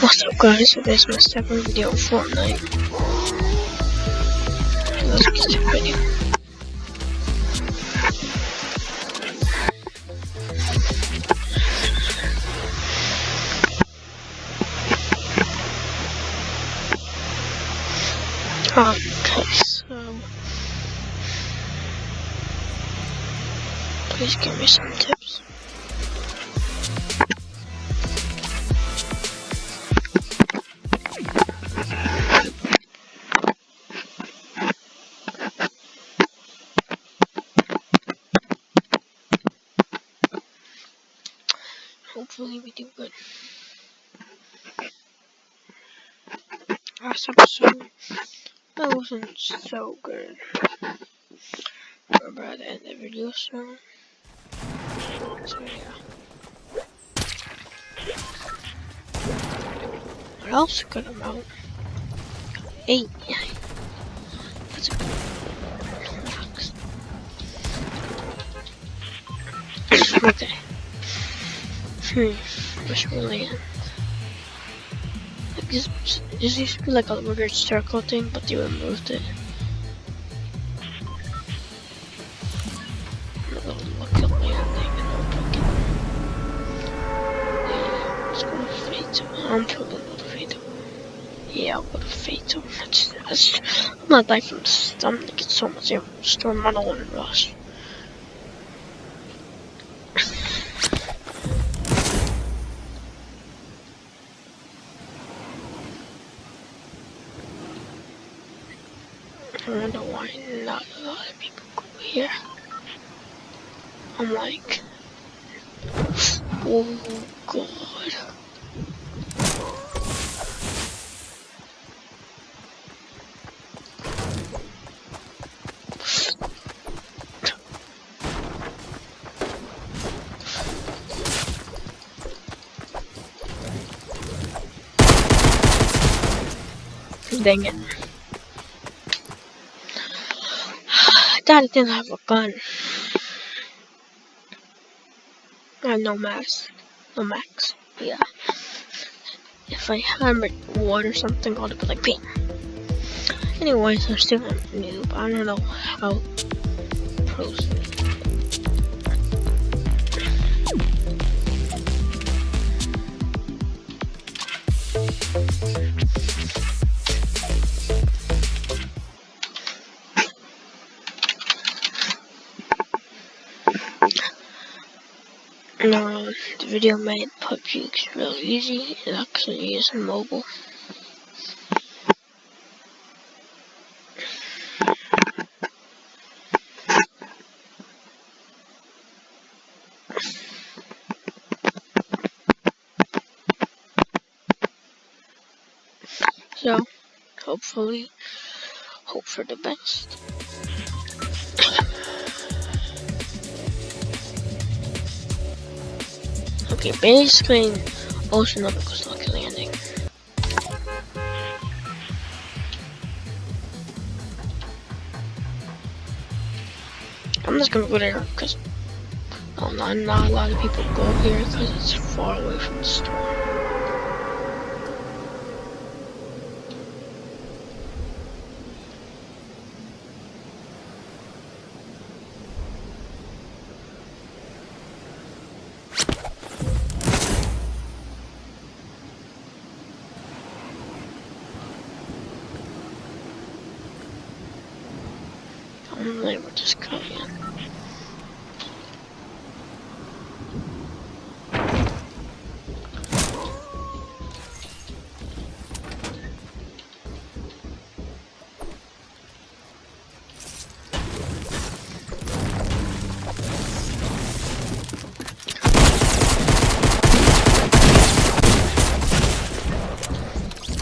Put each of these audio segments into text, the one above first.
What's up guys, so this is my second video of Fortnite. Let's get to the video. Okay, so please give me some tips. Hopefully we do good. Last episode, that wasn't so good. Remember at the end of the video, so yeah. What else could I'm out? 8. That's a good max. Okay. Which really end? This used to be like a weird circle thing, but they removed it. Look at my ending and I'll book it. Yeah, let's go to Fatal. I'm probably going to Fatal. Yeah, I'll go to Fatal. I'm not dying from this. I'm gonna get so much storm. I don't want to rush. I wonder why not a lot of people go here. I'm like, oh god. Dang it. I didn't have a gun. I have no max. No max. Yeah. If I had a wood or something, I would have been like, bam. Anyways, I'm still a noob. I don't know how pros do it. No, the video made PUBG real easy. It actually is mobile. So, hopefully, hope for the best. Okay, basically, Ocean Olympic lucky landing. I'm just gonna go there because not a lot of people go here because it's far away from the store. They were just coming in.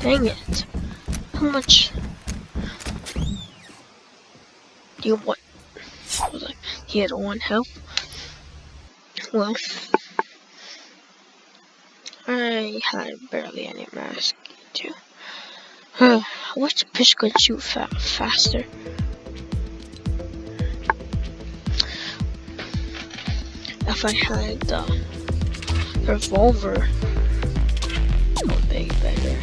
Dang it. How much do you want? I was like, he had 1 health. Well, I had barely any mask too. I wish the fish could shoot faster. If I had the revolver, way better.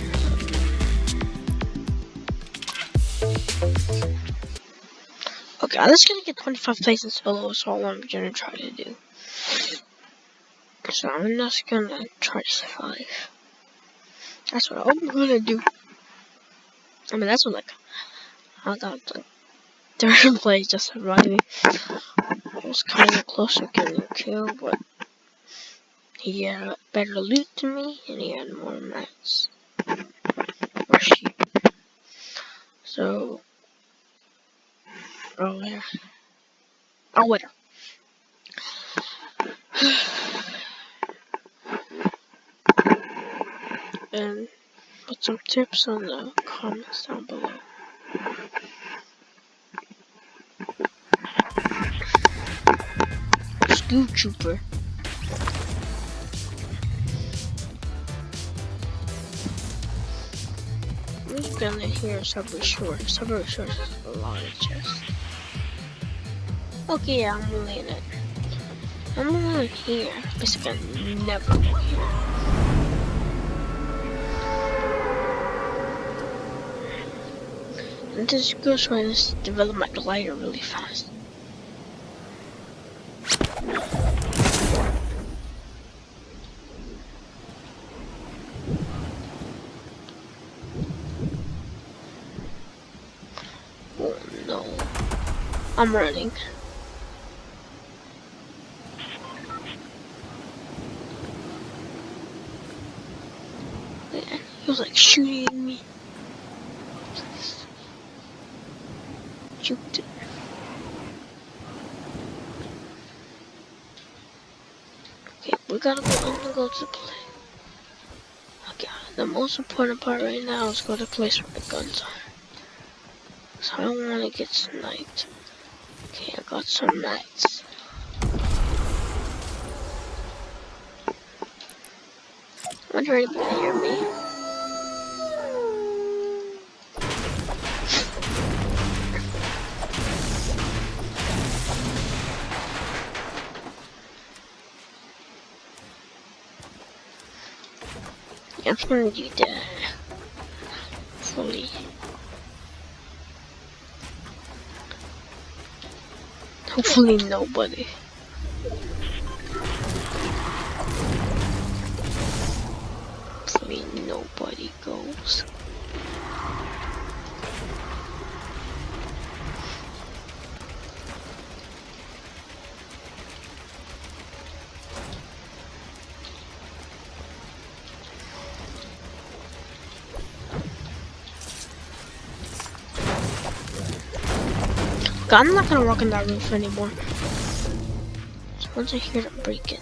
Okay, I'm just gonna get 25 plays in solo, so what I'm gonna try to do. So I'm just gonna try to survive. That's what I'm gonna do. I mean, that's what, like, I got the third place just surviving. It was kind of close to getting a kill, but he had better loot than me, and he had more mats. Or sheep. So, oh yeah. Oh, wait. And put some tips on the comments down below. Scoot Trooper. Who's gonna hear Subway Shorts? Subway Shorts has a lot of chests. Okay, yeah, I'm really in it. I'm really here. Basically, I'm never here. And this goes trying to develop my glider really fast. Oh no. I'm running. Man, he was like shooting at me. Juked it. Okay, we gotta go to the place. Okay, the most important part right now is go to the place where the guns are. So I don't want to get sniped. Okay, I got some mats. I wonder if anybody can hear me. Yeah, I'm just gonna do that. Hopefully. Hopefully nobody. Hopefully nobody goes. I'm not gonna walk in that roof anymore. So once I hear them break it,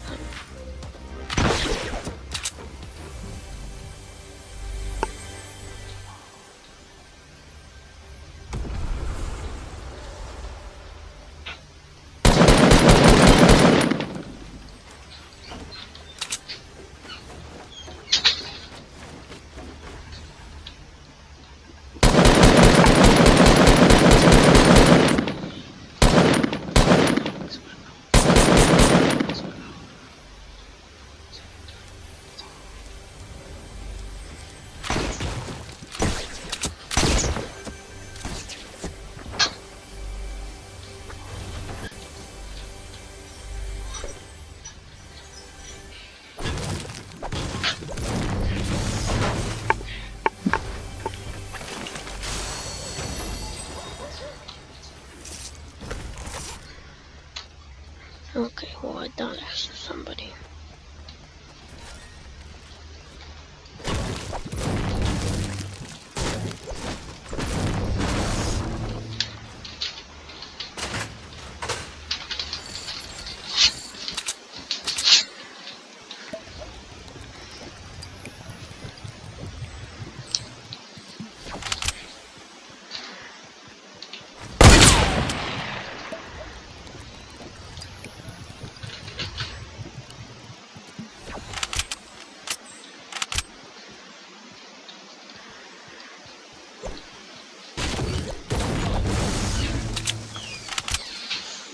okay, well I done ask somebody.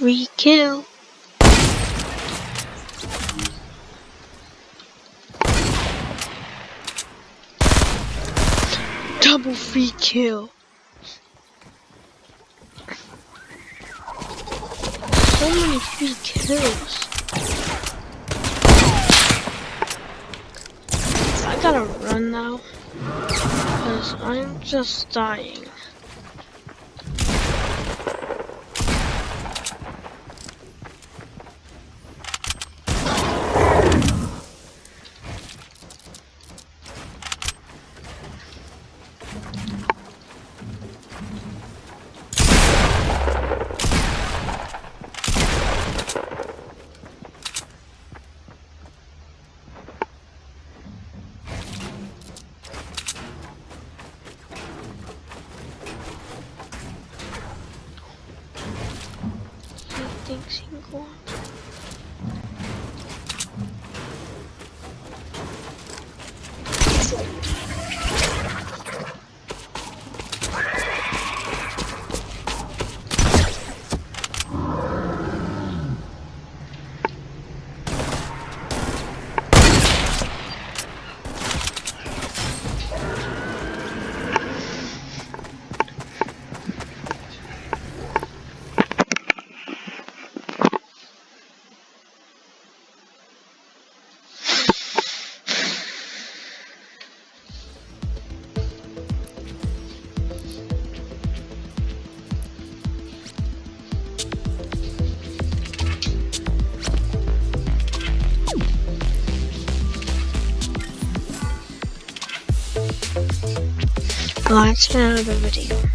Re-kill. double free kill. So many free kills. I gotta run now, because I'm just dying. Thinks he can go on. Well, that's another video.